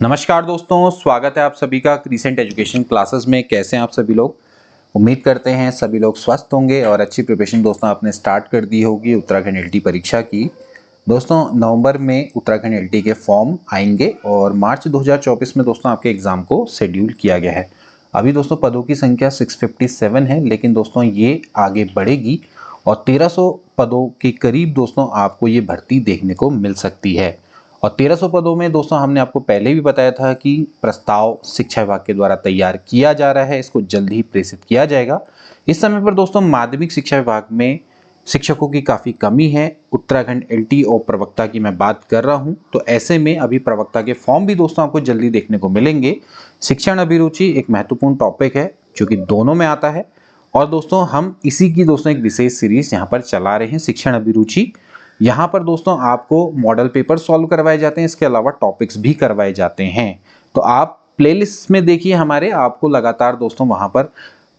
नमस्कार दोस्तों, स्वागत है आप सभी का क्रिसेंट एजुकेशन क्लासेस में। कैसे हैं आप सभी लोग? उम्मीद करते हैं सभी लोग स्वस्थ होंगे और अच्छी प्रिपरेशन दोस्तों आपने स्टार्ट कर दी होगी उत्तराखंड एलटी परीक्षा की। दोस्तों नवंबर में उत्तराखंड एलटी के फॉर्म आएंगे और मार्च 2024 में दोस्तों आपके एग्जाम को शेड्यूल किया गया है। अभी दोस्तों पदों की संख्या 657 है, लेकिन दोस्तों ये आगे बढ़ेगी और 1300 पदों के करीब दोस्तों आपको ये भर्ती देखने को मिल सकती है। और 1300 पदों में दोस्तों हमने आपको पहले भी बताया था कि प्रस्ताव शिक्षा विभाग के द्वारा तैयार किया जा रहा है, इसको जल्द ही प्रेषित किया जाएगा। इस समय पर दोस्तों माध्यमिक शिक्षा विभाग में शिक्षकों की काफ़ी कमी है। उत्तराखंड एलटी और प्रवक्ता की मैं बात कर रहा हूं, तो ऐसे में अभी प्रवक्ता के फॉर्म भी दोस्तों आपको जल्दी देखने को मिलेंगे। शिक्षण अभिरुचि एक महत्वपूर्ण टॉपिक है जो कि दोनों में आता है और दोस्तों हम इसी की दोस्तों एक विशेष सीरीज यहाँ पर चला रहे हैं, शिक्षण अभिरुचि। यहाँ पर दोस्तों आपको मॉडल पेपर सॉल्व करवाए जाते हैं, इसके अलावा टॉपिक्स भी करवाए जाते हैं। तो आप प्लेलिस्ट में देखिए हमारे, आपको लगातार दोस्तों वहां पर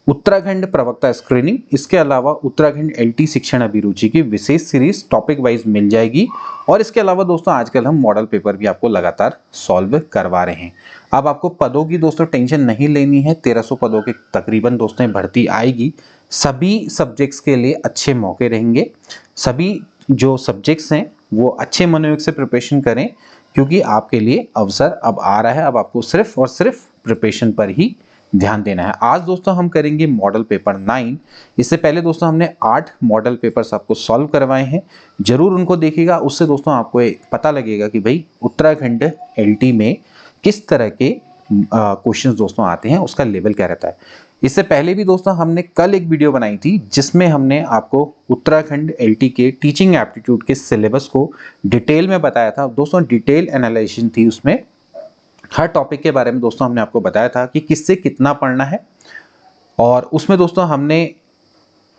उत्तराखंड प्रवक्ता स्क्रीनिंग, इसके अलावा उत्तराखंड एलटी शिक्षण अभिरुचि की विशेष सीरीज टॉपिक वाइज मिल जाएगी। और इसके अलावा दोस्तों आजकल हम मॉडल पेपर भी आपको लगातार सॉल्व करवा रहे हैं। अब आपको पदों की दोस्तों टेंशन नहीं लेनी है। 1300 पदों के तकरीबन दोस्तों भर्ती आएगी। सभी सब्जेक्ट्स के लिए अच्छे मौके रहेंगे। सभी जो सब्जेक्ट्स हैं वो अच्छे मनोयोग से प्रिपरेशन करें, क्योंकि आपके लिए अवसर अब आ रहा है। अब आपको सिर्फ और सिर्फ प्रिपरेशन पर ही ध्यान देना है। आज दोस्तों हम करेंगे मॉडल पेपर 9। इससे पहले दोस्तों हमने 8 मॉडल पेपर्स आपको सॉल्व करवाए हैं, जरूर उनको देखिएगा। उससे दोस्तों आपको पता लगेगा कि भाई उत्तराखंड एलटी में किस तरह के क्वेश्चंस दोस्तों आते हैं, उसका लेवल क्या रहता है। इससे पहले भी दोस्तों हमने कल एक वीडियो बनाई थी जिसमें हमने आपको उत्तराखंड एलटी के टीचिंग एप्टीट्यूड के सिलेबस को डिटेल में बताया था। दोस्तों डिटेल एनालिसिस थी, उसमें हर टॉपिक के बारे में दोस्तों हमने आपको बताया था कि किससे कितना पढ़ना है। और उसमें दोस्तों हमने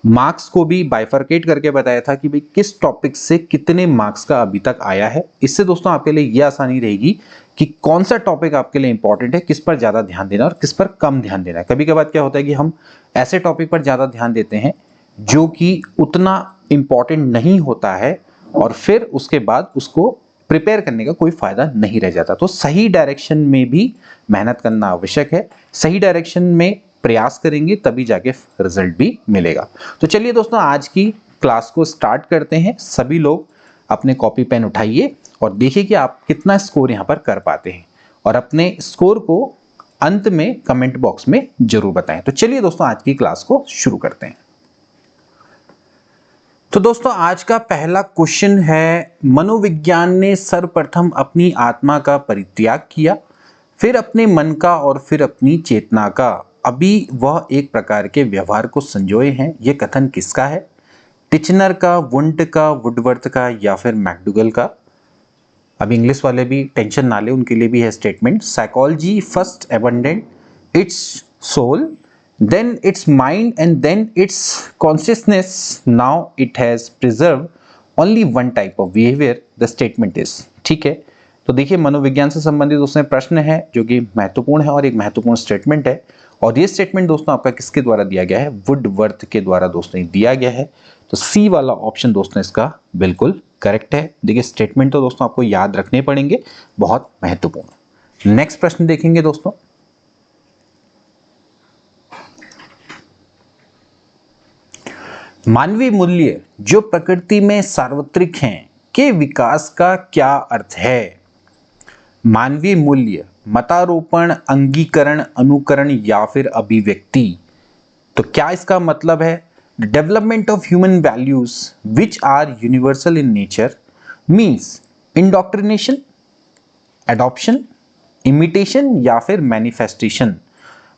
मार्क्स को भी बाइफरकेट करके बताया था कि भाई किस टॉपिक से कितने मार्क्स का अभी तक आया है। इससे दोस्तों आपके लिए यह आसानी रहेगी कि कौन सा टॉपिक आपके लिए इंपॉर्टेंट है, किस पर ज्यादा ध्यान देना और किस पर कम ध्यान देना है। कभी कभार क्या होता है कि हम ऐसे टॉपिक पर ज्यादा ध्यान देते हैं जो कि उतना इंपॉर्टेंट नहीं होता है और फिर उसके बाद उसको प्रिपेयर करने का कोई फायदा नहीं रह जाता। तो सही डायरेक्शन में भी मेहनत करना आवश्यक है। सही डायरेक्शन में प्रयास करेंगे तभी जाके रिजल्ट भी मिलेगा। तो चलिए दोस्तों आज की क्लास को स्टार्ट करते हैं। सभी लोग अपने कॉपी पेन उठाइए और देखिए कि आप कितना स्कोर यहाँ पर कर पाते हैं और अपने स्कोर को अंत में कमेंट बॉक्स में जरूर बताएं। तो चलिए दोस्तों आज की क्लास को शुरू करते हैं। तो दोस्तों आज का पहला क्वेश्चन है, मनोविज्ञान ने सर्वप्रथम अपनी आत्मा का परित्याग किया, फिर अपने मन का और फिर अपनी चेतना का, अभी वह एक प्रकार के व्यवहार को संजोए हैं। यह कथन किसका है? टिचनर का, वुंट का, वुडवर्थ का या फिर मैकडुगल का? अब इंग्लिश वाले भी टेंशन ना ले, उनके लिए भी है statement. Psychology first abandoned its soul, then its mind and then its consciousness, now it has preserved only one type of behavior, the statement is। ठीक है, तो देखिए मनोविज्ञान से संबंधित उसमें प्रश्न है जो कि महत्वपूर्ण है और एक महत्वपूर्ण स्टेटमेंट है। और ये स्टेटमेंट दोस्तों आपका किसके द्वारा दिया गया है? वुडवर्थ के द्वारा दोस्तों दिया गया है। तो सी वाला ऑप्शन दोस्तों इसका बिल्कुल करेक्ट है। देखिए स्टेटमेंट तो दोस्तों आपको याद रखने पड़ेंगे, बहुत महत्वपूर्ण। नेक्स्ट प्रश्न देखेंगे दोस्तों। मानवीय मूल्य जो प्रकृति में सार्वत्रिक हैं के विकास का क्या अर्थ है? मानवीय मूल्य मतारोपण, अंगीकरण, अनुकरण या फिर अभिव्यक्ति। तो क्या इसका मतलब है? Development of human values which are universal in nature means indoctrination, adoption, imitation या फिर मैनिफेस्टेशन।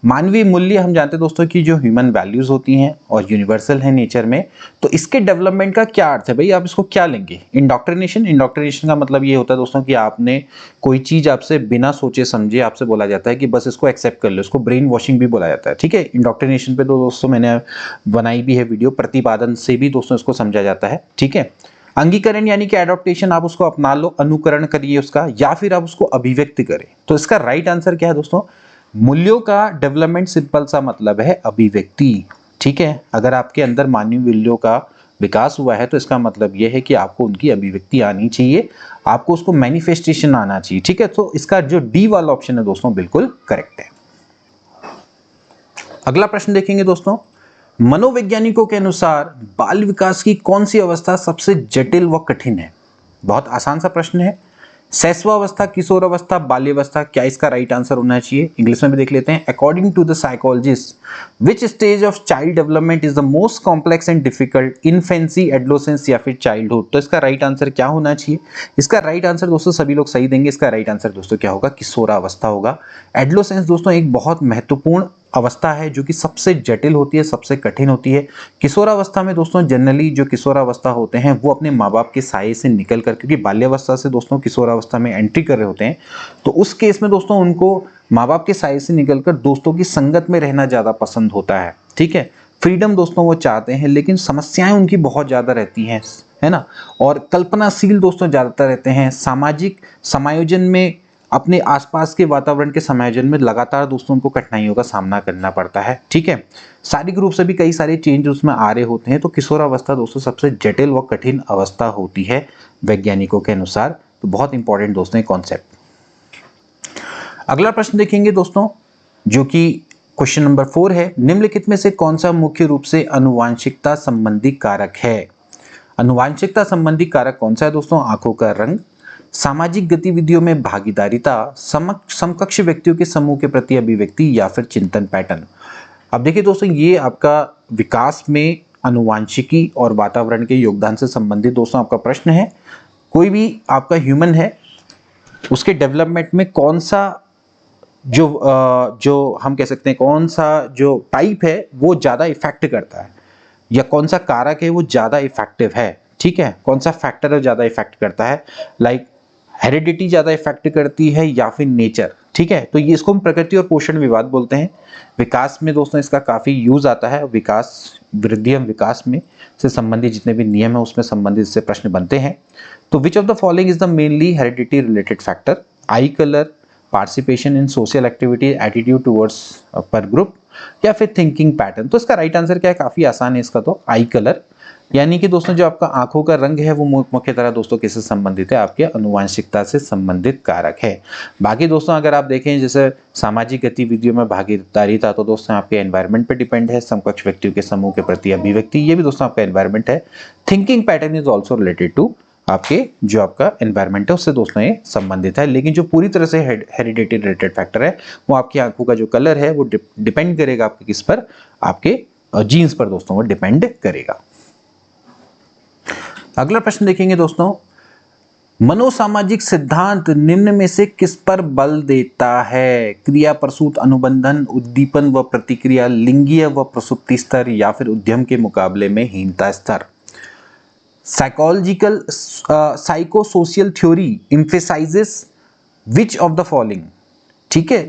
मानवीय मूल्य हम जानते हैं दोस्तों कि जो ह्यूमन वैल्यूज होती हैं और यूनिवर्सल है नेचर में, तो इसके डेवलपमेंट का क्या अर्थ है भाई? आप इसको क्या लेंगे? इंडोक्ट्रिनेशन। इंडोक्ट्रिनेशन का मतलब ये होता है दोस्तों कि आपने कोई चीज आपसे बिना सोचे समझे आपसे बोला जाता है कि बस इसको एक्सेप्ट कर लो, इसको ब्रेन वॉशिंग भी बोला जाता है। ठीक है, इंडोक्ट्रिनेशन पे तो दोस्तों मैंने बनाई भी है वीडियो, प्रतिपादन से भी दोस्तों इसको समझा जाता है। ठीक है, अंगीकरण यानी कि एडॉप्टेशन, आप उसको अपना लो, अनुकरण करिए उसका, या फिर आप उसको अभिव्यक्त करें। तो इसका राइट आंसर क्या है दोस्तों? मूल्यों का डेवलपमेंट सिंपल सा मतलब है अभिव्यक्ति। ठीक है, अगर आपके अंदर मानवीय मूल्यों का विकास हुआ है तो इसका मतलब यह है कि आपको उनकी अभिव्यक्ति आनी चाहिए, आपको उसको मैनिफेस्टेशन आना चाहिए। ठीक है, तो इसका जो डी वाला ऑप्शन है दोस्तों बिल्कुल करेक्ट है। अगला प्रश्न देखेंगे दोस्तों, मनोवैज्ञानिकों के अनुसार बाल विकास की कौन सी अवस्था सबसे जटिल व कठिन है? बहुत आसान सा प्रश्न है। शैशवावस्था, किशोरावस्था, बाल्यावस्था, क्या इसका राइट आंसर होना चाहिए? इंग्लिश में भी देख लेते हैं। According to the psychologist which stage of child development is the most complex and difficult? Infancy, adolescence या फिर चाइल्डहुड? तो इसका राइट आंसर क्या होना चाहिए? इसका राइट आंसर दोस्तों सभी लोग सही देंगे। इसका राइट आंसर दोस्तों क्या होगा? किशोरावस्था होगा। एडोलेसेंस दोस्तों एक बहुत महत्वपूर्ण अवस्था है जो कि सबसे जटिल होती है, सबसे कठिन होती है। किशोरावस्था में दोस्तों जनरली जो किशोरावस्था होते हैं वो अपने माँ बाप के साये से निकल कर, क्योंकि बाल्यावस्था से दोस्तों किशोरावस्था में एंट्री कर रहे होते हैं, तो उस केस में दोस्तों उनको माँ बाप के साये से निकलकर दोस्तों की संगत में रहना ज़्यादा पसंद होता है। ठीक है, फ्रीडम दोस्तों वो चाहते हैं, लेकिन समस्याएं उनकी बहुत ज़्यादा रहती हैं, है ना, और कल्पनाशील दोस्तों ज़्यादातर रहते हैं। सामाजिक समायोजन में, अपने आसपास के वातावरण के समायोजन में लगातार दोस्तों उनको कठिनाइयों का सामना करना पड़ता है। ठीक है, शारीरिक रूप से भी कई सारे चेंज उसमें आ रहे होते हैं, तो किशोरावस्था दोस्तों सबसे जटिल व कठिन अवस्था होती है वैज्ञानिकों के अनुसार। तो बहुत इंपॉर्टेंट दोस्तों ये कॉन्सेप्ट। अगला प्रश्न देखेंगे दोस्तों, जो कि क्वेश्चन नंबर 4 है। निम्नलिखित में से कौन सा मुख्य रूप से आनुवांशिकता संबंधी कारक है? आनुवांशिकता संबंधी कारक कौन सा है दोस्तों? आंखों का रंग, सामाजिक गतिविधियों में भागीदारिता, समकक्ष व्यक्तियों के समूह के प्रति अभिव्यक्ति या फिर चिंतन पैटर्न। अब देखिए दोस्तों, ये आपका विकास में आनुवांशिकी और वातावरण के योगदान से संबंधित दोस्तों आपका प्रश्न है। कोई भी आपका ह्यूमन है, उसके डेवलपमेंट में कौन सा जो हम कह सकते हैं कौन सा जो टाइप है वो ज़्यादा इफेक्ट करता है, या कौन सा कारक है वो ज़्यादा इफेक्टिव है। ठीक है, कौन सा फैक्टर है ज़्यादा इफेक्ट करता है, लाइक हेरिडिटी ज़्यादा इफेक्ट करती है या फिर नेचर। ठीक है, तो ये इसको हम प्रकृति और पोषण विवाद बोलते हैं। विकास में दोस्तों इसका काफ़ी यूज आता है। विकास, वृद्धि एवं विकास में से संबंधित जितने भी नियम है उसमें संबंधित इससे प्रश्न बनते हैं। तो विच of the following is the mainly heredity related factor? I colour, participation in social activity, attitude towards पर ग्रुप, या फिर थिंकिंग पैटर्न? तो इसका राइट आंसर क्या है? काफी आसान है इसका, तो आई कलर, यानी कि दोस्तों जो आपका आंखों का रंग है वो मुख्य तरह दोस्तों किससे संबंधित है? आपके आनुवांशिकता से संबंधित कारक है। बाकी दोस्तों अगर आप देखें जैसे सामाजिक गतिविधियों में भागीदारिता, तो दोस्तों आपके एनवायरनमेंट पे डिपेंड है। समकक्ष व्यक्तियों के समूह के प्रति अभिव्यक्ति, ये भी दोस्तों आपका एनवायरनमेंट है। Thinking pattern is also related to आपके जो आपका एनवायरनमेंट है उससे दोस्तों ये संबंधित है। लेकिन जो पूरी तरह से हेरिडिटी रिलेटेड फैक्टर है वो आपकी आंखों का जो कलर है वो डिपेंड करेगा आपके किस पर? आपके जीन्स पर दोस्तों वो डिपेंड करेगा। अगला प्रश्न देखेंगे दोस्तों, मनोसामाजिक सिद्धांत निम्न में से किस पर बल देता है? क्रिया, प्रसूत, अनुबंधन, उद्दीपन व प्रतिक्रिया, लिंगीय व प्रसुप्ति स्तर, या फिर उद्यम के मुकाबले में हीनता स्तर? Psychological psychosocial theory emphasises which of the following? ठीक है,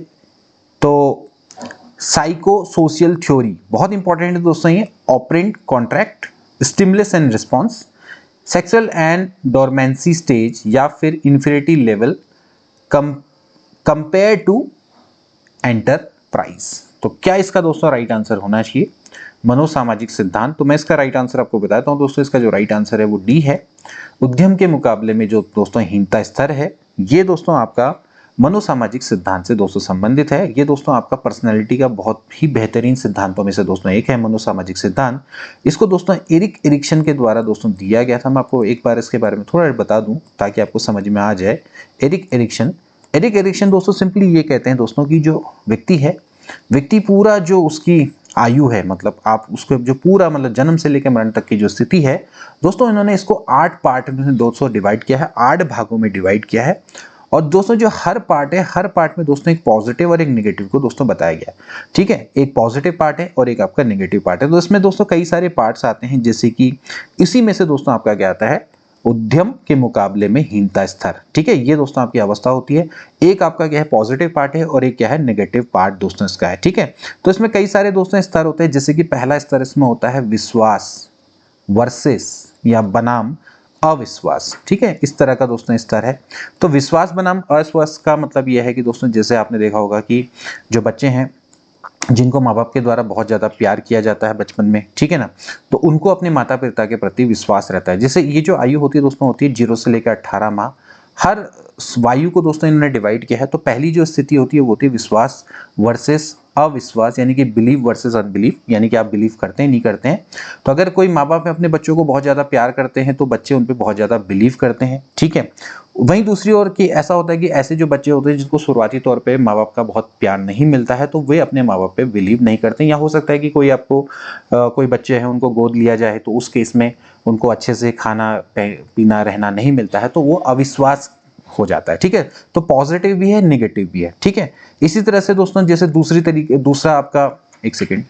तो साइकोसोशियल थ्योरी बहुत इंपॉर्टेंट है दोस्तों ये। Operant, contract, stimulus and response, sexual and dormancy stage, या फिर infinity level, compare to enterprise? तो क्या इसका दोस्तों राइट आंसर होना चाहिए? मनोसामाजिक सिद्धांत। तो मैं इसका राइट आंसर आपको बताता हूं दोस्तों, इसका जो राइट आंसर है वो डी है। उद्यम के मुकाबले में जो दोस्तों हीनता स्तर है, ये दोस्तों आपका मनोसामाजिक सिद्धांत से दोस्तों संबंधित है। ये दोस्तों आपका पर्सनैलिटी का बहुत ही बेहतरीन सिद्धांतों में से दोस्तों एक है मनोसामाजिक सिद्धांत। इसको दोस्तों एरिक एरिक्सन के द्वारा दोस्तों दिया गया था। मैं आपको एक बार इसके बारे में थोड़ा बता दूं ताकि आपको समझ में आ जाए। एरिक एरिक्सन दोस्तों सिंपली ये कहते हैं दोस्तों कि जो व्यक्ति पूरा जो उसकी आयु है, मतलब आप उसको जो पूरा मतलब जन्म से लेकर मरण तक की जो स्थिति है दोस्तों, इन्होंने इसको 8 पार्ट में दोस्तों डिवाइड किया है, 8 भागों में डिवाइड किया है। और दोस्तों जो हर पार्ट है, हर पार्ट में दोस्तों एक पॉजिटिव और एक नेगेटिव को दोस्तों बताया गया। ठीक है, एक पॉजिटिव पार्ट है और एक आपका नेगेटिव पार्ट है। तो इसमें दोस्तों कई सारे पार्ट्स आते हैं, जैसे कि इसी में से दोस्तों आपका क्या आता है? उद्यम के मुकाबले में हीनता स्तर। ठीक है, ये दोस्तों आपकी अवस्था होती है। एक आपका क्या है? पॉजिटिव पार्ट है और एक क्या है? नेगेटिव पार्ट दोस्तों इसका है। ठीक है, तो इसमें कई सारे दोस्तों स्तर होते हैं, जैसे कि पहला स्तर इसमें होता है विश्वास वर्सेस या बनाम अविश्वास। ठीक है, इस तरह का दोस्तों स्तर है। तो विश्वास बनाम अविश्वास का मतलब यह है कि दोस्तों जैसे आपने देखा होगा कि जो बच्चे हैं जिनको माँ बाप के द्वारा बहुत ज़्यादा प्यार किया जाता है बचपन में, ठीक है ना, तो उनको अपने माता पिता के प्रति विश्वास रहता है। जैसे ये जो आयु होती है दोस्तों, होती है 0 से लेकर 18 माह। हर वायु को दोस्तों इन्होंने डिवाइड किया है। तो पहली जो स्थिति होती है वो होती है विश्वास वर्सेस अविश्वास, यानी कि बिलीव वर्सेस अनबिलीव, यानी कि आप बिलीव करते हैं नहीं करते हैं। तो अगर कोई माँ बाप अपने बच्चों को बहुत ज़्यादा प्यार करते हैं तो बच्चे उन पर बहुत ज़्यादा बिलीव करते हैं, ठीक है। वहीं दूसरी ओर की ऐसा होता है कि ऐसे जो बच्चे होते हैं जिनको शुरुआती तौर पे माँ बाप का बहुत प्यार नहीं मिलता है, तो वे अपने माँ बाप पे बिलीव नहीं करते। या हो सकता है कि कोई आपको कोई बच्चे हैं उनको गोद लिया जाए, तो उस केस में उनको अच्छे से खाना पीना रहना नहीं मिलता है, तो वो अविश्वास हो जाता है, ठीक है। तो पॉजिटिव भी है, नेगेटिव भी है, ठीक है। इसी तरह से दोस्तों जैसे दूसरा आपका, एक सेकेंड,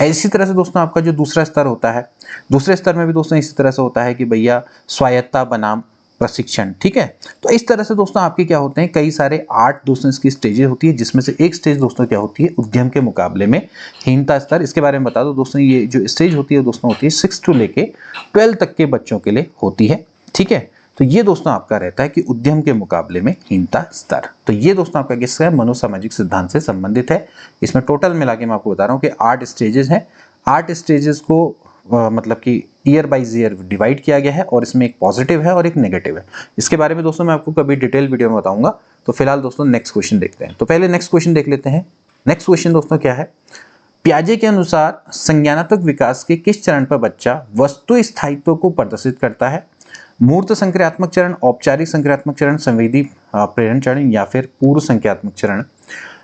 इसी तरह से दोस्तों आपका जो दूसरा स्तर होता है, दूसरे स्तर में भी दोस्तों इसी तरह से होता है कि भैया स्वायत्ता बनाम प्रशिक्षण, ठीक है। तो इस तरह से दोस्तों आपके क्या होते हैं, कई सारे 8 दोस्तों इसकी स्टेजेस होती है, जिसमें से एक स्टेज दोस्तों क्या होती है, उद्यम के मुकाबले में हीनता स्तर। इसके बारे में बता दो दोस्तों, ये जो स्टेज होती है दोस्तों होती है 6 to लेके 12 तक के बच्चों के लिए होती है, ठीक है। तो ये दोस्तों आपका रहता है कि उद्यम के मुकाबले में हीनता स्तर। तो ये दोस्तों आपका किसका है, मनोसामाजिक सिद्धांत से संबंधित है। इसमें टोटल मिला के मैं आपको बता रहा हूँ कि 8 स्टेजेस हैं। 8 स्टेजेस को मतलब कि ईयर बाइज ईयर डिवाइड किया गया है, और इसमें एक पॉजिटिव है और एक नेगेटिव है। इसके बारे में दोस्तों मैं आपको कभी डिटेल वीडियो में बताऊंगा। तो फिलहाल दोस्तों नेक्स्ट क्वेश्चन देखते हैं। तो पहले नेक्स्ट क्वेश्चन देख लेते हैं। नेक्स्ट क्वेश्चन दोस्तों क्या है, पियाजे के अनुसार संज्ञानात्मक विकास के किस चरण पर बच्चा वस्तु स्थायित्व को प्रदर्शित करता है? मूर्त संक्रियात्मक चरण, औपचारिक संक्रियात्मक चरण, संवेदी प्रेरण चरण, या फिर पूर्व संक्रियात्मक चरण?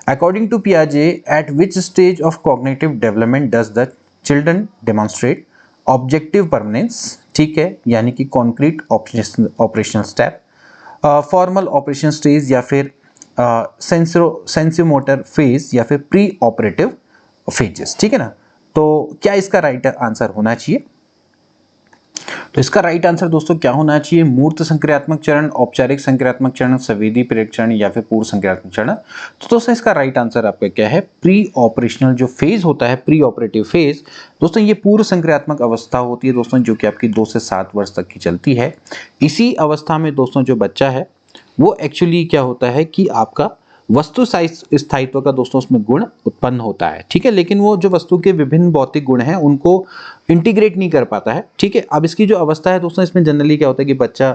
अकॉर्डिंग टू पियाजे, at which stage of cognitive development does the children demonstrate objective permanence, ठीक है, यानी कि concrete operational step, formal operation stage, या फिर सेंसोमोटर फेज, या फिर प्री ऑपरेटिव फेजेस, ठीक है ना। तो क्या इसका राइट आंसर होना चाहिए? तो इसका राइट आंसर दोस्तों क्या होना चाहिए, मूर्त संक्रियात्मक चरण, औपचारिक संक्रियात्मक चरण, संवेदी प्रेरक चरण, या फिर पूर्व संक्रियात्मक चरण? तो दोस्तों इसका राइट आंसर आपका क्या है, प्री ऑपरेशनल जो फेज होता है, प्री ऑपरेटिव फेज दोस्तों, ये पूर्व संक्रियात्मक अवस्था होती है दोस्तों, जो कि आपकी 2 से 7 वर्ष तक की चलती है। इसी अवस्था में दोस्तों जो बच्चा है वो एक्चुअली क्या होता है कि आपका वस्तु स्थायित्व का दोस्तों उसमें गुण उत्पन्न होता है, ठीक है। लेकिन वो जो वस्तु के विभिन्न भौतिक गुण हैं उनको इंटीग्रेट नहीं कर पाता है, ठीक है। अब इसकी जो अवस्था है दोस्तों, इसमें जनरली क्या होता है कि बच्चा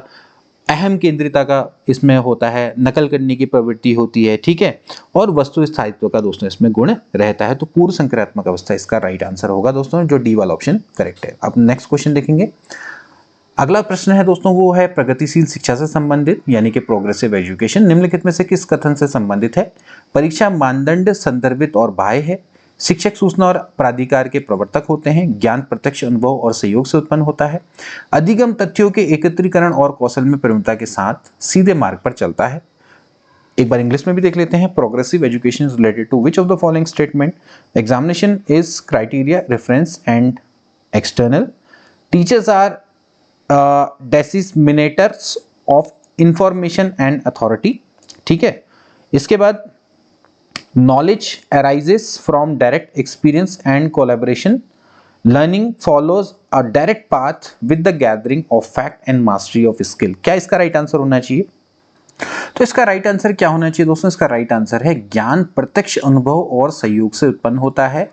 अहम केंद्रिता का इसमें होता है, नकल करने की प्रवृत्ति होती है, ठीक है, और वस्तु स्थायित्व का दोस्तों इसमें गुण रहता है। तो पूर्व संक्रियात्मक अवस्था इसका राइट आंसर होगा दोस्तों, जो डी वाला ऑप्शन करेक्ट है। अब नेक्स्ट क्वेश्चन देखेंगे। अगला प्रश्न है दोस्तों वो है प्रगतिशील शिक्षा से संबंधित, यानी कि प्रोग्रेसिव एजुकेशन। निम्नलिखित में से किस कथन से संबंधित है? परीक्षा मानदंड संदर्भित और बाह्य है, शिक्षक सूचना और प्राधिकार के प्रवर्तक होते हैं, ज्ञान प्रत्यक्ष अनुभव और सहयोग से उत्पन्न होता है, अधिगम तथ्यों के एकत्रीकरण और कौशल में प्रवीणता के साथ सीधे मार्ग पर चलता है। एक बार इंग्लिश में भी देख लेते हैं। Progressive education is related to which of the following statement? Examination is criteria, reference and external, teachers are disseminators of information and authority, ठीक है। इसके बाद knowledge arises from direct experience and collaboration, learning follows a direct path with the gathering of fact and mastery of skill. क्या इसका right answer होना चाहिए? तो इसका राइट आंसर क्या होना चाहिए दोस्तों? इसका राइट आंसर है ज्ञान प्रत्यक्ष अनुभव और सहयोग से उत्पन्न होता है।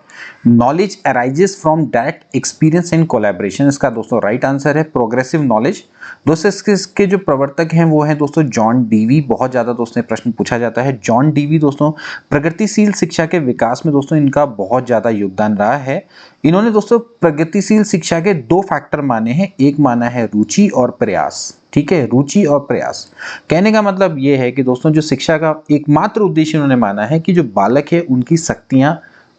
Knowledge arises from direct experience and collaboration, इसका दोस्तों राइट आंसर है। प्रोग्रेसिव नॉलेज दोस्तों इसके जो प्रवर्तक हैं वो हैं दोस्तों जॉन डीवी। बहुत ज्यादा दोस्तों प्रश्न पूछा जाता है। जॉन डीवी दोस्तों प्रगतिशील शिक्षा के विकास में दोस्तों इनका बहुत ज्यादा योगदान रहा है। इन्होंने दोस्तों प्रगतिशील शिक्षा के 2 फैक्टर माने हैं। एक माना है रुचि और प्रयास, ठीक है, रुचि और प्रयास। कहने का मतलब ये है कि दोस्तों जो शिक्षा का एकमात्र उद्देश्य इन्होंने माना है कि जो बालक है उनकी शक्तियां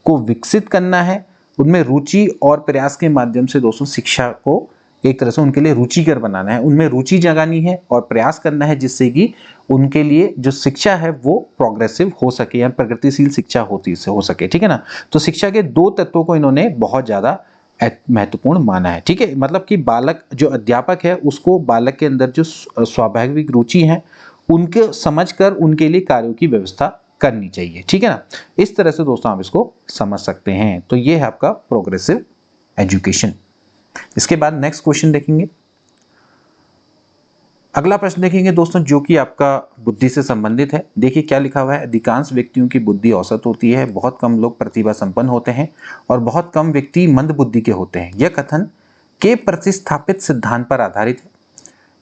को विकसित करना है, उनमें रुचि और प्रयास के माध्यम से दोस्तों शिक्षा को एक तरह से उनके लिए रुचिकर बनाना है, उनमें रुचि जगानी है और प्रयास करना है, जिससे कि उनके लिए जो शिक्षा है वो प्रोग्रेसिव हो सके या प्रगतिशील शिक्षा होती से हो सके, ठीक है ना। तो शिक्षा के 2 तत्वों को इन्होंने बहुत ज्यादा महत्वपूर्ण माना है, ठीक है। मतलब कि बालक जो अध्यापक है उसको बालक के अंदर जो स्वाभाविक रुचि है उनके समझकर उनके लिए कार्यों की व्यवस्था करनी चाहिए, ठीक है ना। इस तरह से दोस्तों आप इसको समझ सकते हैं। तो ये है आपका प्रोग्रेसिव एजुकेशन। इसके बाद नेक्स्ट क्वेश्चन देखेंगे। अगला प्रश्न देखेंगे दोस्तों जो कि आपका बुद्धि से संबंधित है। देखिए क्या लिखा हुआ है, अधिकांश व्यक्तियों की बुद्धि औसत होती है, बहुत कम लोग प्रतिभा संपन्न होते हैं और बहुत कम व्यक्ति मंद बुद्धि के होते हैं। यह कथन के प्रतिस्थापित सिद्धांत पर आधारित है।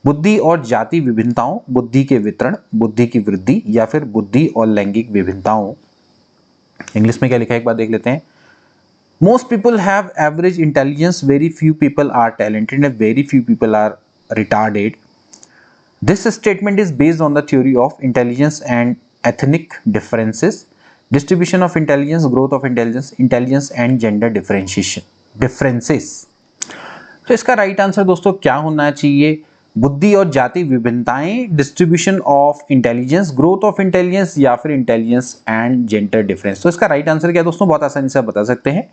बुद्धि और जाति विभिन्नताओं, बुद्धि के वितरण, बुद्धि की वृद्धि या फिर बुद्धि और लैंगिक विभिन्नताओं। इंग्लिश में क्या लिखा है एक बार देख लेते हैं। Most people have average intelligence, very few people are talented and very few people are retarded. This statement is based on the theory of intelligence and ethnic differences, distribution of intelligence, growth of intelligence, intelligence and gender differences. तो इसका right answer दोस्तों क्या होना चाहिए? बुद्धि और जाति विभिन्नताएं, distribution of intelligence, growth of intelligence या फिर इंटेलिजेंस एंड जेंडर डिफरेंस। तो इसका राइट आंसर क्या दोस्तों, बहुत आसानी से आप बता सकते हैं,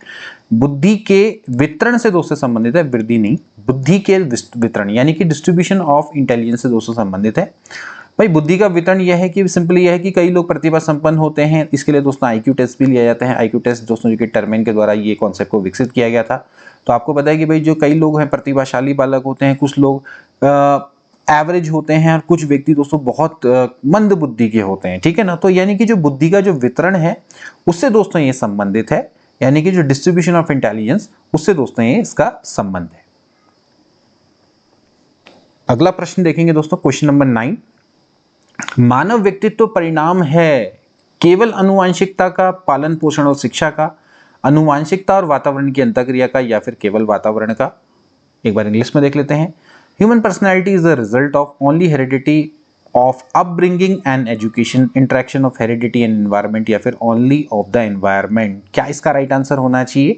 बुद्धि के वितरण से दोस्तों संबंधित है, वृद्धि नहीं, बुद्धि के वितरण यानी कि डिस्ट्रीब्यूशन ऑफ इंटेलिजेंस से दोस्तों संबंधित है। भाई बुद्धि का वितरण यह है कि सिंपली यह है कि कई लोग प्रतिभा संपन्न होते हैं, इसके लिए दोस्तों आईक्यू टेस्ट भी लिया जाता है। आईक्यू टेस्ट दोस्तों जो कि टर्मेन के द्वारा ये कॉन्सेप्ट को विकसित किया गया था। तो आपको पता है कि भाई जो कई लोग हैं प्रतिभाशाली बालक होते हैं, कुछ लोग एवरेज होते हैं और कुछ व्यक्ति दोस्तों बहुत मंद बुद्धि के होते हैं, ठीक है ना। तो यानी कि जो बुद्धि का जो वितरण है उससे दोस्तों ये संबंधित है, यानी कि जो डिस्ट्रीब्यूशन ऑफ इंटेलिजेंस उससे दोस्तों ये इसका संबंध है। अगला प्रश्न देखेंगे दोस्तों, क्वेश्चन नंबर 9। मानव व्यक्तित्व परिणाम है केवल आनुवंशिकता का, पालन पोषण और शिक्षा का, आनुवंशिकता और वातावरण की अंतःक्रिया का, या फिर केवल वातावरण का। एक बार इंग्लिश में देख लेते हैं। Human personality is the result of only heredity of upbringing and education, interaction of heredity and environment, या फिर ओनली ऑफ द एनवायरमेंट। क्या इसका राइट आंसर होना चाहिए?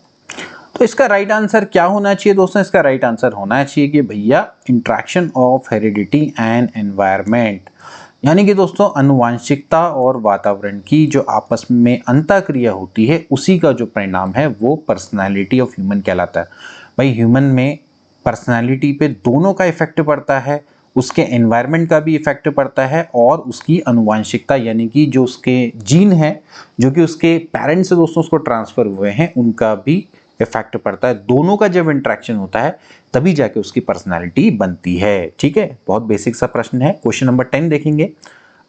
तो इसका राइट आंसर क्या होना चाहिए दोस्तों? इसका राइट आंसर होना चाहिए कि भैया interaction of heredity and environment, यानी कि दोस्तों आनुवंशिकता और वातावरण की जो आपस में अंतःक्रिया होती है उसी का जो परिणाम है वो पर्सनालिटी ऑफ ह्यूमन कहलाता है। भाई ह्यूमन में पर्सनालिटी पे दोनों का इफेक्ट पड़ता है, उसके एनवायरनमेंट का भी इफेक्ट पड़ता है और उसकी आनुवंशिकता यानी कि जो उसके जीन है जो कि उसके पेरेंट्स से दोस्तों उसको ट्रांसफर हुए हैं उनका भी इफेक्ट पड़ता है। दोनों का जब इंटरेक्शन होता है तभी जाके उसकी पर्सनालिटी बनती है, ठीक है। बहुत बेसिक सा प्रश्न है। क्वेश्चन नंबर 10 देखेंगे।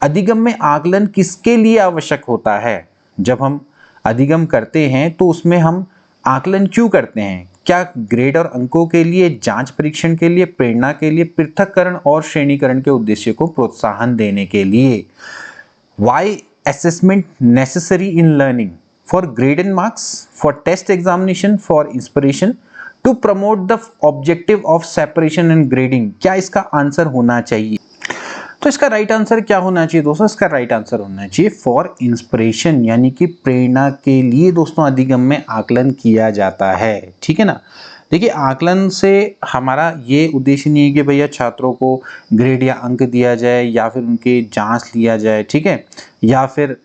अधिगम में आकलन किसके लिए आवश्यक होता है? जब हम अधिगम करते हैं तो उसमें हम आकलन क्यों करते हैं? क्या ग्रेड और अंकों के लिए, जांच परीक्षण के लिए, प्रेरणा के लिए, पृथक्करण और श्रेणीकरण के उद्देश्य को प्रोत्साहन देने के लिए? Why assessment necessary in learning? For grade and marks, for test examination, for inspiration, to promote the objective of separation and grading। क्या इसका आंसर होना चाहिए? तो इसका राइट आंसर क्या होना चाहिए दोस्तों? इसका राइट आंसर होना चाहिए फॉर इंस्पिरेशन, यानी कि प्रेरणा के लिए दोस्तों अधिगम में आकलन किया जाता है, ठीक है ना। देखिए आकलन से हमारा ये उद्देश्य नहीं है कि भैया छात्रों को ग्रेड या अंक दिया जाए या फिर उनके जांच लिया जाए, ठीक है, या फिर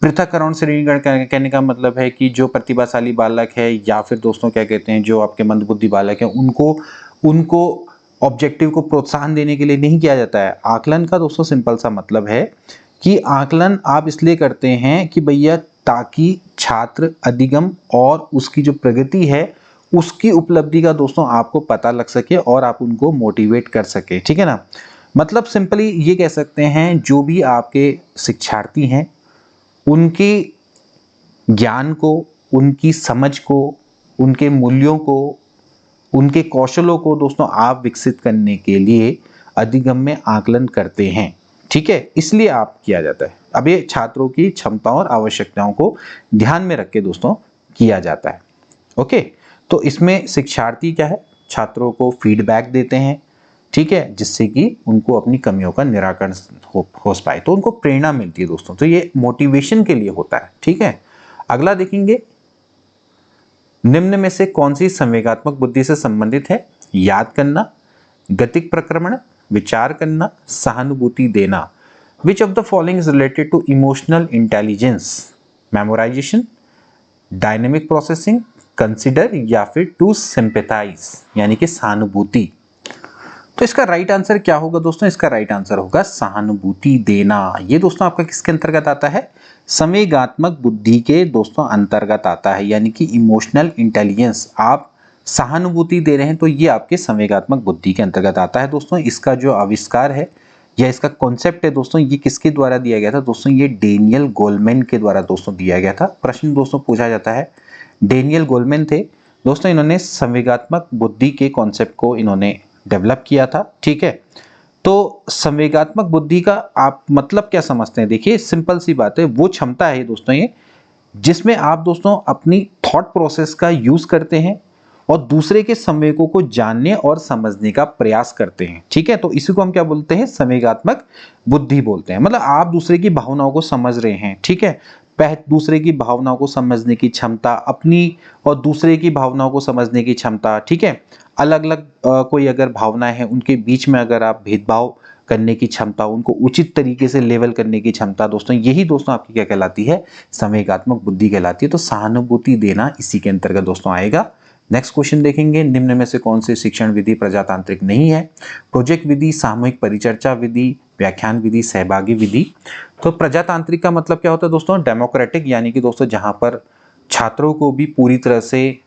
पृथक्करण श्रेणीकरण कहने का मतलब है कि जो प्रतिभाशाली बालक है या फिर दोस्तों क्या कहते हैं जो आपके मंदबुद्धि बालक है उनको ऑब्जेक्टिव को प्रोत्साहन देने के लिए नहीं किया जाता है। आकलन का दोस्तों सिंपल सा मतलब है कि आकलन आप इसलिए करते हैं कि भैया ताकि छात्र अधिगम और उसकी जो प्रगति है उसकी उपलब्धि का दोस्तों आपको पता लग सके और आप उनको मोटिवेट कर सके, ठीक है ना। मतलब सिंपली ये कह सकते हैं जो भी आपके शिक्षार्थी हैं उनके ज्ञान को, उनकी समझ को, उनके मूल्यों को, उनके कौशलों को दोस्तों आप विकसित करने के लिए अधिगम में आकलन करते हैं, ठीक है, इसलिए आप किया जाता है। अब ये छात्रों की क्षमताओं और आवश्यकताओं को ध्यान में रख के दोस्तों किया जाता है। ओके, तो इसमें शिक्षार्थी क्या है, छात्रों को फीडबैक देते हैं, ठीक है, जिससे कि उनको अपनी कमियों का निराकरण हो पाए, तो उनको प्रेरणा मिलती है दोस्तों। तो ये मोटिवेशन के लिए होता है, ठीक है। अगला देखेंगे, निम्न में से कौन सी संवेगात्मक बुद्धि से संबंधित है? याद करना, गतिक प्रक्रमण, विचार करना, सहानुभूति देना। Which of the following is related to emotional intelligence? Memorisation, dynamic processing, consider या फिर टू सिंपैथाइज यानी कि सहानुभूति। तो इसका राइट आंसर क्या होगा दोस्तों? इसका राइट आंसर होगा सहानुभूति देना। ये दोस्तों आपका किसके अंतर्गत आता है? संवेगात्मक बुद्धि के दोस्तों अंतर्गत आता है, यानी कि इमोशनल इंटेलिजेंस। आप सहानुभूति दे रहे हैं तो ये आपके संवेगात्मक बुद्धि के अंतर्गत आता है दोस्तों। इसका जो आविष्कार है या इसका कॉन्सेप्ट है दोस्तों, ये किसके द्वारा दिया गया था दोस्तों? ये डेनियल गोलमैन के द्वारा दोस्तों दिया गया था। प्रश्न दोस्तों पूछा जाता है, डेनियल गोलमैन थे दोस्तों, इन्होंने संवेगात्मक बुद्धि के कॉन्सेप्ट को इन्होंने डेवलप किया था। ठीक है, तो संवेगात्मक बुद्धि का आप मतलब क्या समझते हैं? देखिए सिंपल सी बात है, वो क्षमता है दोस्तों ये जिसमें आप दोस्तों अपनी थॉट प्रोसेस का यूज करते हैं और दूसरे के संवेगों को जानने और समझने का प्रयास करते हैं। ठीक है, तो इसी को हम क्या बोलते हैं? संवेगात्मक बुद्धि बोलते हैं। मतलब आप दूसरे की भावनाओं को समझ रहे हैं। ठीक है, दूसरे की भावनाओं को समझने की क्षमता, अपनी और दूसरे की भावनाओं को समझने की क्षमता। ठीक है, अलग अलग कोई अगर भावनाएं हैं उनके बीच में अगर आप भेदभाव करने की क्षमता, उनको उचित तरीके से लेवल करने की क्षमता दोस्तों, यही दोस्तों आपकी क्या कहलाती है? संवेगात्मक बुद्धि कहलाती है। तो सहानुभूति देना इसी के अंतर्गत दोस्तों आएगा। नेक्स्ट क्वेश्चन देखेंगे, निम्न में से कौन सी शिक्षण विधि प्रजातांत्रिक नहीं है? प्रोजेक्ट विधि, सामूहिक परिचर्चा विधि, व्याख्यान विधि, सहभागी विधि। तो प्रजातांत्रिक का मतलब क्या होता है दोस्तों? डेमोक्रेटिक, यानी कि दोस्तों जहां पर छात्रों को भी पूरी तरह से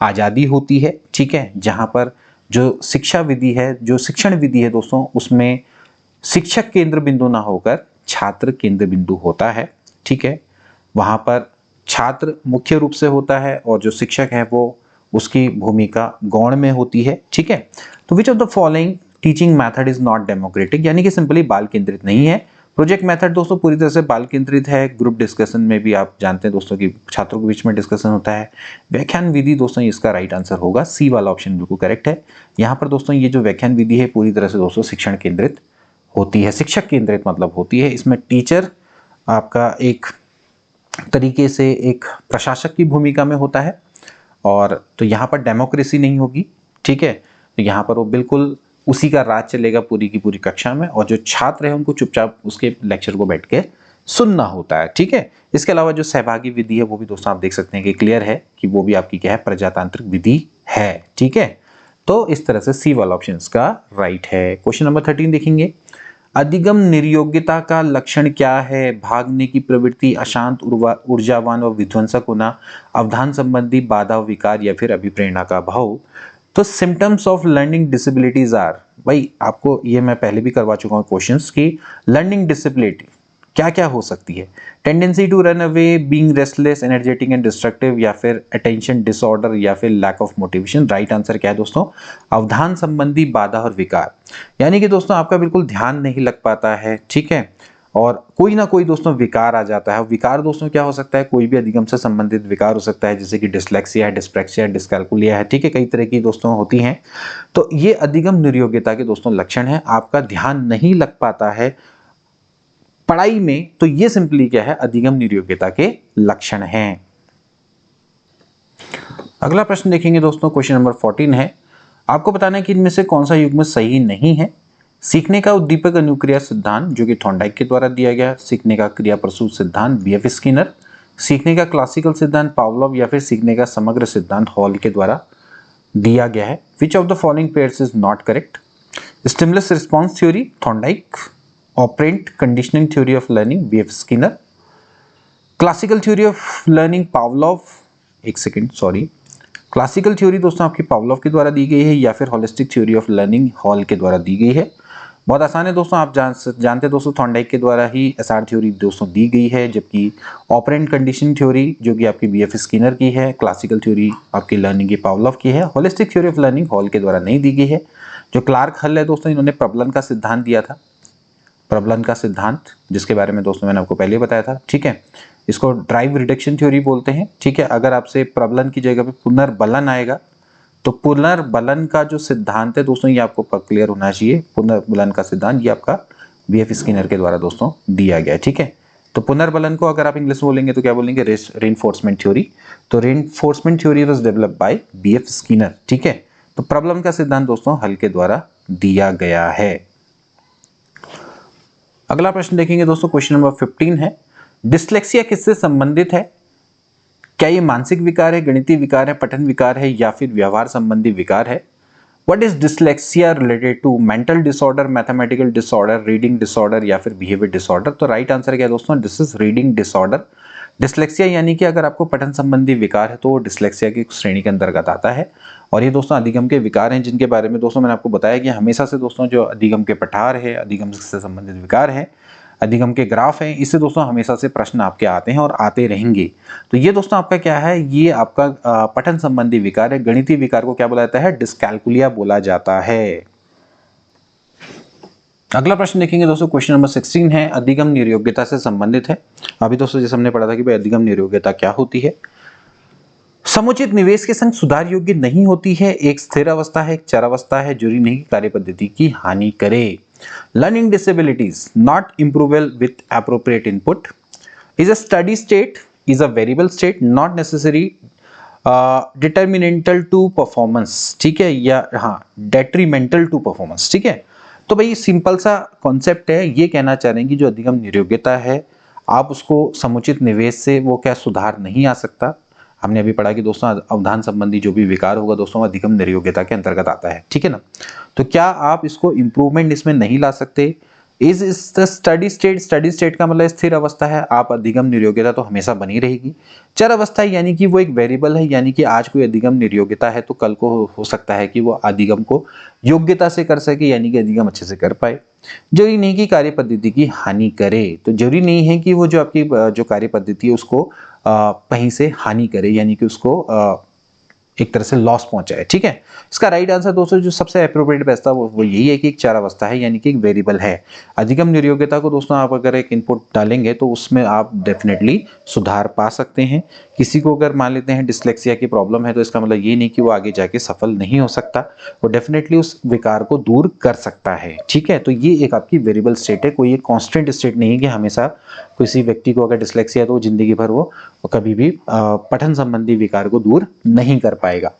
आजादी होती है। ठीक है, जहां पर जो शिक्षा विधि है, जो शिक्षण विधि है दोस्तों, उसमें शिक्षक केंद्र बिंदु ना होकर छात्र केंद्र बिंदु होता है। ठीक है, वहां पर छात्र मुख्य रूप से होता है और जो शिक्षक है वो उसकी भूमिका गौण में होती है। ठीक है, तो विच of the following teaching method is not democratic, यानी कि सिंपली बाल केंद्रित नहीं है। प्रोजेक्ट मेथड दोस्तों पूरी तरह से बाल केंद्रित है। ग्रुप डिस्कशन में भी आप जानते हैं दोस्तों कि छात्रों के बीच में डिस्कशन होता है। व्याख्यान विधि दोस्तों इसका राइट आंसर होगा, सी वाला ऑप्शन बिल्कुल करेक्ट है। यहाँ पर दोस्तों ये जो व्याख्यान विधि है पूरी तरह से दोस्तों शिक्षण केंद्रित होती है, शिक्षक केंद्रित मतलब होती है। इसमें टीचर आपका एक तरीके से एक प्रशासक की भूमिका में होता है, और तो यहाँ पर डेमोक्रेसी नहीं होगी। ठीक है, तो यहाँ पर वो बिल्कुल उसी का राज चलेगा पूरी की पूरी कक्षा में, और जो छात्र है उनको चुपचाप उसके लेक्चर को बैठ के सुनना होता है। ठीक है, इसके अलावा जो सहभागी विधि है वो भी दोस्तों आप देख सकते हैं कि क्लियर है कि वो भी आपकी क्या है? प्रजातांत्रिक विधि है। ठीक है, तो इस तरह से सी वाला ऑप्शन इसका राइट है। क्वेश्चन नंबर 13 देखेंगे, अधिगम निर्योग्यता का लक्षण क्या है? भागने की प्रवृत्ति, अशांत, ऊर्जावान व विध्वंसक होना, अवधान संबंधी बाधा, विकार या फिर अभिप्रेरणा का अभाव। तो symptoms of learning disabilities are, भाई आपको ये मैं पहले भी करवा चुका हूँ क्वेश्चंस की, लर्निंग डिसेबिलिटी क्या क्या हो सकती है? Tendency to run away, being restless, energetic and destructive, या फिर अटेंशन डिसऑर्डर, या फिर lack of motivation. Right answer क्या है दोस्तों? अवधान संबंधी बाधा और विकार, यानी कि दोस्तों आपका बिल्कुल ध्यान नहीं लग पाता है। ठीक है, और कोई ना कोई दोस्तों विकार आ जाता है। विकार दोस्तों क्या हो सकता है? कोई भी अधिगम से संबंधित विकार हो सकता है, जैसे कि डिसलेक्सिया है, डिस्प्रैक्सिया, डिस्कैल्कुलिया है। ठीक है, कई तरह की दोस्तों होती हैं। तो ये अधिगम निर्योग्यता के दोस्तों लक्षण है। आपका ध्यान नहीं लग पाता है पढ़ाई में, तो ये सिंपली क्या है? अधिगम निर्योग्यता के लक्षण हैं। अगला प्रश्न देखेंगे दोस्तों, क्वेश्चन नंबर 14 है, आपको बताना है कि इनमें से कौन सा युग्म सही नहीं है? सीखने का उद्दीपक अनुक्रिया सिद्धांत जो कि थॉर्नडाइक के द्वारा दिया गया, सीखने का क्रिया प्रसूत सिद्धांत बीएफ स्किनर, सीखने का क्लासिकल सिद्धांत पावलोव, या फिर सीखने का समग्र सिद्धांत हॉल के द्वारा दिया गया है। विच of the following pairs is not correct? Stimulus response theory Thorndike, operant conditioning theory of learning BF Skinner, classical theory of learning Pavlov, एक सेकेंड सॉरी, क्लासिकल थ्योरी दोस्तों आपकी पावलोव के द्वारा दी गई है, या फिर holistic theory of learning hall के द्वारा दी गई है। बहुत आसान है दोस्तों, आप जानते हैं दोस्तों थॉर्नडाइक के द्वारा ही एसआर थ्योरी दोस्तों दी गई है, जबकि ऑपरेंट कंडीशनिंग थ्योरी जो कि आपकी बीएफ स्किनर की है, क्लासिकल थ्योरी आपकी लर्निंग की पावलोव की है, holistic theory of learning hall के द्वारा नहीं दी गई है। जो क्लार्क हल है दोस्तों, इन्होंने प्रबलन का सिद्धांत दिया था, प्रबलन का सिद्धांत जिसके बारे में दोस्तों मैंने आपको पहले बताया था। ठीक है, इसको ड्राइव रिडक्शन थ्योरी बोलते हैं। ठीक है, अगर आपसे प्रबलन की जगह पे पुनर्बलन आएगा तो पुनर्बलन का जो सिद्धांत है दोस्तों ये आपको क्लियर होना चाहिए। पुनर्बलन का सिद्धांत ये आपका बीएफ स्किनर के द्वारा दोस्तों दिया गया है। ठीक है, तो पुनर्बलन को अगर आप इंग्लिश में बोलेंगे तो क्या बोलेंगे? Reinforcement theory. तो reinforcement theory was developed by B F Skinner. ठीक है, तो प्रबलन का सिद्धांत दोस्तों हल के द्वारा दिया गया है। अगला प्रश्न देखेंगे दोस्तों, क्वेश्चन नंबर 15 है, डिस्लेक्सिया किससे संबंधित है? क्या ये मानसिक विकार है, गणितीय विकार है, पठन विकार है, या फिर व्यवहार संबंधी विकार है? What is dyslexia related to? Mental disorder, mathematical disorder, reading disorder, या फिर बिहेवियर डिसऑर्डर? तो राइट आंसर क्या है दोस्तों? This is reading disorder. Dyslexia यानी कि अगर आपको पठन संबंधी विकार है तो वो डिसलेक्सिया की श्रेणी के अंतर्गत आता है। और ये दोस्तों अधिगम के विकार हैं जिनके बारे में दोस्तों मैंने आपको बताया कि हमेशा से दोस्तों जो अधिगम के पठार है, अधिगम से संबंधित विकार है, अधिगम के ग्राफ हैं, इससे दोस्तों हमेशा से प्रश्न आपके आते हैं और आते रहेंगे। तो ये दोस्तों आपका क्या है, ये आपका पठन संबंधी विकार है। गणितीय विकार को क्या बोला जाता है, डिस्कैलकुलिया बोला जाता है। अगला प्रश्न देखेंगे दोस्तों, क्वेश्चन नंबर 16 है, अधिगम निर्योग्यता से संबंधित है। अभी दोस्तों जैसे हमने पढ़ा था कि भाई अधिगम निर्योग्यता क्या होती है। समुचित निवेश के संग सुधार योग्य नहीं होती है, एक स्थिर अवस्था है, एक चर अवस्था है, जरूरी नहीं कि कार्य पद्धति की हानि करे। Learning disabilities not improvable with appropriate input, is a study state, is a variable state, not necessary detrimental to performance, ठीक है, या हाँ डेट्रीमेंटल टू परफॉर्मेंस, ठीक है। तो भाई सिंपल सा कॉन्सेप्ट है, ये कहना चाह रहे हैं कि जो अधिगम निर्योग्यता है आप उसको समुचित निवेश से वो क्या सुधार नहीं आ सकता। हमने अभी पढ़ा कि दोस्तों अवधान संबंधी जो भी विकार होगा दोस्तों अधिगम निर्योग्यता के अंतर्गत आता है, ठीक है ना। तो क्या आप इसको इंप्रूवमेंट इसमें नहीं ला सकते। Is the steady state, steady state का मतलब स्थिर अवस्था है, आप अधिगम निर्योग्यता तो हमेशा बनी रहेगी। चर अवस्था यानी कि वो एक वेरिएबल है, यानी कि आज कोई अधिगम निर्योग्यता है तो कल को हो सकता है कि वो अधिगम को योग्यता से कर सके, यानी कि अधिगम अच्छे से कर पाए। जरूरी नहीं कि कार्य पद्धति की हानि करे, तो जरूरी नहीं है कि वो जो आपकी जो कार्य पद्धति है उसको कहीं से हानि करे, यानी कि उसको एक तरह से लॉस पहुंचाए, ठीक है। इसका राइट आंसर दोस्तों जो सबसे एप्रोप्रिएट बेस्ट था वो यही है कि एक चार अवस्था है, यानी कि एक वेरिएबल है। अधिगम निर्योग्यता को दोस्तों आप अगर एक इनपुट डालेंगे तो उसमें आप डेफिनेटली सुधार पा सकते हैं। किसी को अगर मान लेते हैं डिसलेक्सिया की प्रॉब्लम है तो इसका मतलब ये नहीं कि वो आगे जाके सफल नहीं हो सकता, वो डेफिनेटली उस विकार को दूर कर सकता है, ठीक है। तो ये एक आपकी वेरिएबल स्टेट है, कोई एक कॉन्स्टेंट स्टेट नहीं है कि हमेशा किसी व्यक्ति को अगर डिसलेक्सिया तो जिंदगी भर वो कभी भी पठन संबंधी विकार को दूर नहीं कर पाएगा।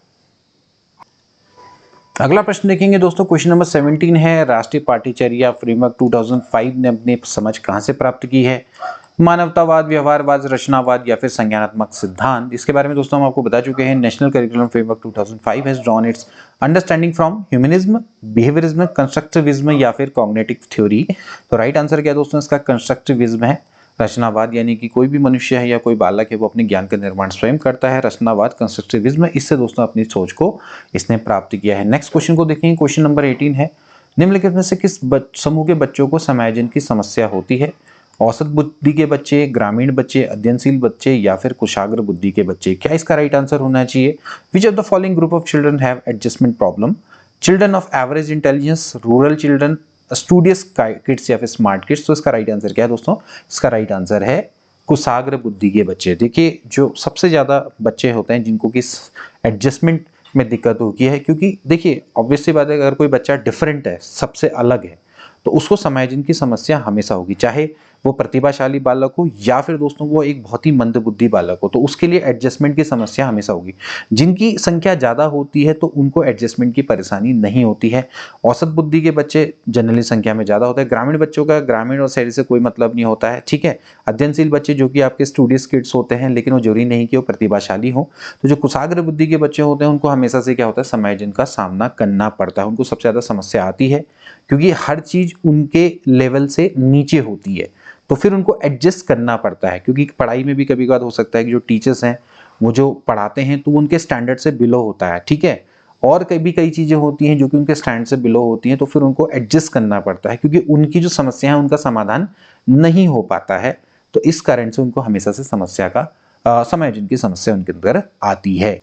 अगला प्रश्न देखेंगे दोस्तों, क्वेश्चन नंबर 17 है, राष्ट्रीय पाठ्यचर्या फ्रेमवर्क 2005 ने अपनी समझ कहां से प्राप्त की है। मानवतावाद, व्यवहारवाद, रचनावाद या फिर संज्ञानात्मक सिद्धांत। इसके बारे में दोस्तों हम आपको बता चुके हैं। National curriculum framework 2005 has drawn it's understanding from humanism, behaviourism, constructivism या फिर कॉग्निटिव थ्योरी। तो राइट आंसर क्या है दोस्तों, इसका कंस्ट्रक्टिविज्म है। रचनावाद यानी कि कोई भी मनुष्य है या कोई बालक है वो अपने ज्ञान का निर्माण स्वयं करता है। रचनावाद कंस्ट्रक्टिविज्म, इससे दोस्तों अपनी सोच को इसने प्राप्त किया है। नेक्स्ट क्वेश्चन को देखेंगे, क्वेश्चन नंबर 18 है, निम्नलिखित में से किस समूह के बच्चों को समायोजन की समस्या होती है। औसत बुद्धि के बच्चे, ग्रामीण बच्चे, अध्ययनशील बच्चे या फिर कुशाग्र बुद्धि के बच्चे। क्या इसका राइट आंसर होना चाहिए। विच of the following group of children have adjustment problem. Children of average intelligence, rural children, studious kids या फिर स्मार्ट किड्स। तो इसका राइट आंसर क्या है दोस्तों, इसका राइट आंसर है कुशाग्र बुद्धि के बच्चे। देखिए जो सबसे ज्यादा बच्चे होते हैं जिनको किस एडजस्टमेंट में दिक्कत होती है, क्योंकि देखिए ऑब्वियस सी बात है अगर कोई बच्चा डिफरेंट है, सबसे अलग है, तो उसको समायोजन की समस्या हमेशा होगी, चाहे वो प्रतिभाशाली बालक हो या फिर दोस्तों वो एक बहुत ही मंदबुद्धि बालक हो, तो उसके लिए एडजस्टमेंट की समस्या हमेशा होगी। जिनकी संख्या ज्यादा होती है तो उनको एडजस्टमेंट की परेशानी नहीं होती है। औसत बुद्धि के बच्चे जनरली संख्या में ज्यादा होते हैं। ग्रामीण बच्चों का ग्रामीण और शहरी से कोई मतलब नहीं होता है, ठीक है। अध्ययनशील बच्चे जो कि आपके स्टूडियस किड्स होते हैं, लेकिन वो जरूरी नहीं कि वो प्रतिभाशाली हो। तो जो कुशाग्र बुद्धि के बच्चे होते हैं उनको हमेशा से क्या होता है, समायोजन का सामना करना पड़ता है। उनको सबसे ज्यादा समस्या आती है क्योंकि हर चीज उनके लेवल से नीचे होती है, तो फिर उनको एडजस्ट करना पड़ता है। क्योंकि पढ़ाई में भी कभी कभार हो सकता है कि जो टीचर्स हैं वो जो पढ़ाते हैं तो उनके स्टैंडर्ड से बिलो होता है, ठीक है। और कई चीजें होती हैं जो कि उनके स्टैंडर्ड से बिलो होती हैं, तो फिर उनको एडजस्ट करना पड़ता है क्योंकि उनकी जो समस्या है उनका समाधान नहीं हो पाता है। तो इस कारण से उनको हमेशा से समस्या का समायोजन की समस्या उनके अंदर आती है।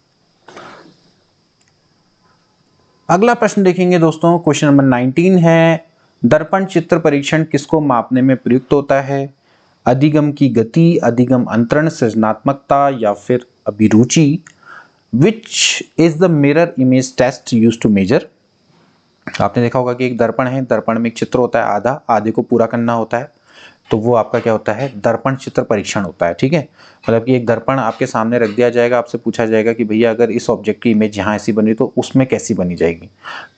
अगला प्रश्न देखेंगे दोस्तों, क्वेश्चन नंबर 19 है, दर्पण चित्र परीक्षण किसको मापने में प्रयुक्त होता है। अधिगम की गति, अधिगम अंतरण, सृजनात्मकता या फिर अभिरुचि। Which is the mirror image test used to measure. आपने देखा होगा कि एक दर्पण है, दर्पण में एक चित्र होता है, आधे को पूरा करना होता है, तो वो आपका क्या होता है, दर्पण चित्र परीक्षण होता है, ठीक है। मतलब कि एक दर्पण आपके सामने रख दिया जाएगा, आपसे पूछा जाएगा कि भैया अगर इस ऑब्जेक्ट की इमेज यहाँ ऐसी बनी तो उसमें कैसी बनी जाएगी।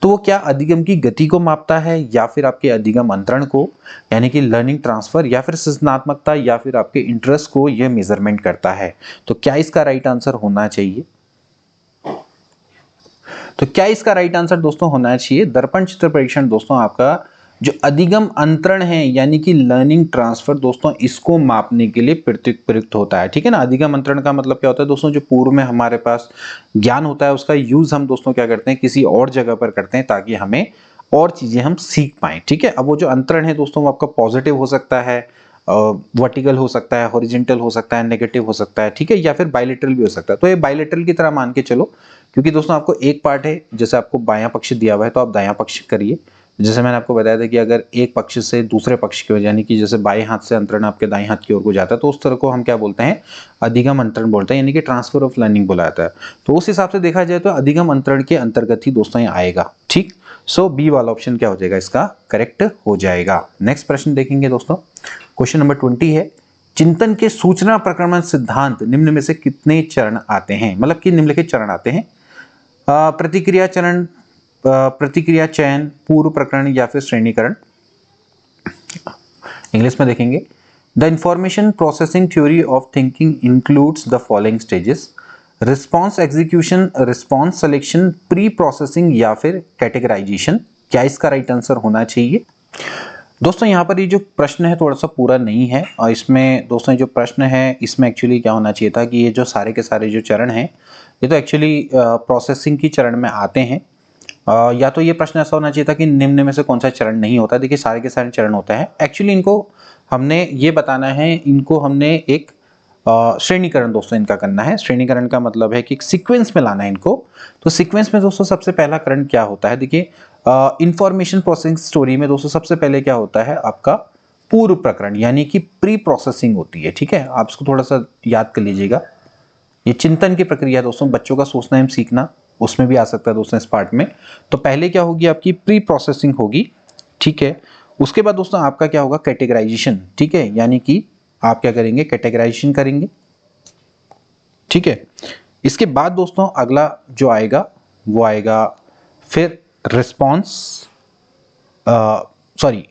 तो वो क्या अधिगम की गति को मापता है या फिर आपके अधिगम अंतरण को, यानी कि लर्निंग ट्रांसफर, या फिर सृजनात्मकता या फिर आपके इंटरेस्ट को यह मेजरमेंट करता है। तो क्या इसका राइट आंसर होना चाहिए, तो क्या इसका राइट आंसर दोस्तों होना चाहिए, दर्पण चित्र परीक्षण दोस्तों आपका जो अधिगम अंतरण है यानी कि लर्निंग ट्रांसफर दोस्तों, इसको मापने के लिए प्रयुक्त होता है। ठीक है ना। अधिगम अंतरण का मतलब क्या होता है दोस्तों, जो पूर्व में हमारे पास ज्ञान होता है उसका यूज हम दोस्तों क्या करते हैं, किसी और जगह पर करते हैं ताकि हमें और चीजें हम सीख पाएं। ठीक है। अब वो जो अंतरण है दोस्तों, वो आपका पॉजिटिव हो सकता है, वर्टिकल हो सकता है, हॉरिजॉन्टल हो सकता है, नेगेटिव हो सकता है। ठीक है। या फिर बायलेटरल भी हो सकता है। तो ये बायलेटरल की तरह मान के चलो, क्योंकि दोस्तों आपको एक पार्ट है, जैसे आपको बायां पक्ष दिया हुआ है तो आप दायां पक्ष करिए। जैसे मैंने आपको बताया था कि अगर एक पक्ष से दूसरे पक्ष की ओर, यानी कि जैसे बाएं हाथ से अंतरण आपके दाएं हाथ की ओर को जाता है, तो उस तरह को हम क्या बोलते हैं, अधिगम अंतरण बोलते हैं, यानी कि ट्रांसफर ऑफ लर्निंग बोला जाता है। तो उस हिसाब से देखा जाए तो अधिगम अंतरण के अंतर्गत ही दोस्तों ये आएगा। ठीक। सो बी वाला ऑप्शन क्या हो जाएगा, इसका करेक्ट हो जाएगा। नेक्स्ट प्रश्न देखेंगे दोस्तों, क्वेश्चन नंबर 20 है, चिंतन के सूचना प्रक्रमण सिद्धांत निम्न में से कितने चरण आते हैं, मतलब कि निम्नलिखित चरण आते हैं, प्रतिक्रिया चरण, प्रतिक्रिया चयन, पूर्व प्रकरण या फिर श्रेणीकरण। इंग्लिश में देखेंगे, the information processing theory of thinking includes the following stages, response execution, response selection, pre processing या फिर कैटेगराइजेशन। क्या इसका राइट आंसर होना चाहिए दोस्तों? यहाँ पर ये जो प्रश्न है थोड़ा सा पूरा नहीं है, और इसमें दोस्तों जो प्रश्न है इसमें एक्चुअली क्या होना चाहिए था कि ये जो सारे के सारे जो चरण हैं ये तो एक्चुअली प्रोसेसिंग की चरण में आते हैं। या तो ये प्रश्न ऐसा होना चाहिए था कि निम्न में से कौन सा चरण नहीं होता। देखिए सारे के सारे चरण होता है। एक्चुअली इनको हमने ये बताना है, इनको हमने एक श्रेणीकरण दोस्तों इनका करना है। श्रेणीकरण का मतलब है कि सीक्वेंस में लाना है इनको। तो सीक्वेंस में दोस्तों सबसे पहला करण क्या होता है, देखिए इंफॉर्मेशन प्रोसेसिंग स्टोरी में दोस्तों सबसे पहले क्या होता है आपका पूर्व प्रकरण, यानी कि प्री प्रोसेसिंग होती है। ठीक है। आप इसको थोड़ा सा याद कर लीजिएगा। ये चिंतन की प्रक्रिया दोस्तों, बच्चों का सोचना एवं सीखना, उसमें भी आ सकता है दोस्तों इस पार्ट में। तो पहले क्या होगी आपकी प्री प्रोसेसिंग होगी। ठीक है। उसके बाद दोस्तों आपका क्या होगा, कैटेगराइजेशन। ठीक है। यानी कि आप क्या करेंगे, कैटेगराइजेशन करेंगे। ठीक है। इसके बाद दोस्तों अगला जो आएगा वो आएगा फिर रिस्पॉन्स, सॉरी,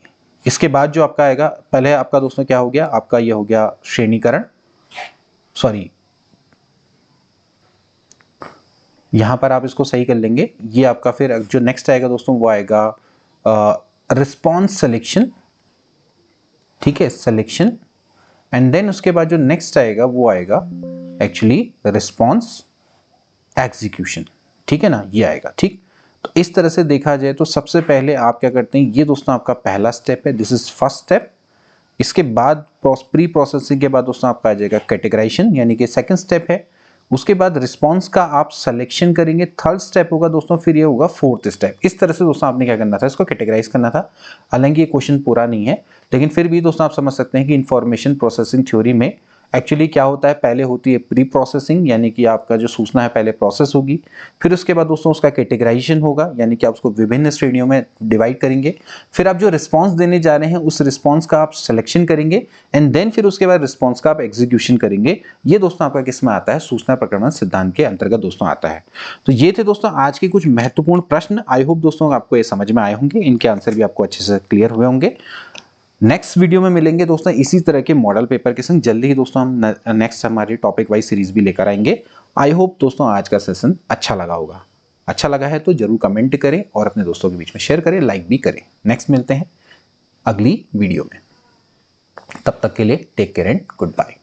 इसके बाद जो आपका आएगा, पहले आपका दोस्तों क्या हो गया, आपका ये हो गया श्रेणीकरण, सॉरी यहां पर आप इसको सही कर लेंगे। ये आपका फिर जो नेक्स्ट आएगा दोस्तों वो आएगा रिस्पॉन्स सिलेक्शन। ठीक है, सिलेक्शन। एंड देन उसके बाद जो नेक्स्ट आएगा वो आएगा एक्चुअली रिस्पॉन्स एग्जीक्यूशन। ठीक है ना, ये आएगा। ठीक। तो इस तरह से देखा जाए तो सबसे पहले आप क्या करते हैं, ये दोस्तों आपका पहला स्टेप है, दिस इज फर्स्ट स्टेप। इसके बाद प्री प्रोसेसिंग के बाद दोस्तों आपका आ जाएगा कैटेगराइजेशन, यानी कि सेकंड स्टेप है। उसके बाद रिस्पॉन्स का आप सिलेक्शन करेंगे, थर्ड स्टेप होगा दोस्तों, फिर ये होगा फोर्थ स्टेप। इस तरह से दोस्तों आपने क्या करना था, इसको कैटेगराइज करना था। हालांकि ये क्वेश्चन पूरा नहीं है, लेकिन फिर भी दोस्तों आप समझ सकते हैं कि इंफॉर्मेशन प्रोसेसिंग थ्योरी में एक्चुअली क्या होता है, पहले होती है प्री प्रोसेसिंग, यानी कि आपका जो सूचना है पहले प्रोसेस होगी, फिर उसके बाद दोस्तों उसका कैटेगराइजेशन होगा, यानी कि आप उसको विभिन्न श्रेणियों में डिवाइड करेंगे। फिर आप जो रिस्पांस देने जा रहे हैं उस रिस्पांस का आप सिलेक्शन करेंगे, एंड देन फिर उसके बाद रिस्पांस का आप एग्जीक्यूशन करेंगे। ये दोस्तों आपका किस में आता है, सूचना प्रक्रमण सिद्धांत के अंतर्गत दोस्तों आता है। तो ये थे दोस्तों आज के कुछ महत्वपूर्ण प्रश्न। आई होप दोस्तों आपको ये समझ में आए होंगे, इनके आंसर भी आपको अच्छे से क्लियर हुए होंगे। नेक्स्ट वीडियो में मिलेंगे दोस्तों इसी तरह के मॉडल पेपर के संग। जल्दी ही दोस्तों हम नेक्स्ट हमारी टॉपिक वाइज सीरीज भी लेकर आएंगे। आई होप दोस्तों आज का सेशन अच्छा लगा होगा। अच्छा लगा है तो जरूर कमेंट करें और अपने दोस्तों के बीच में शेयर करें, लाइक भी करें। नेक्स्ट मिलते हैं अगली वीडियो में, तब तक के लिए take care and good bye.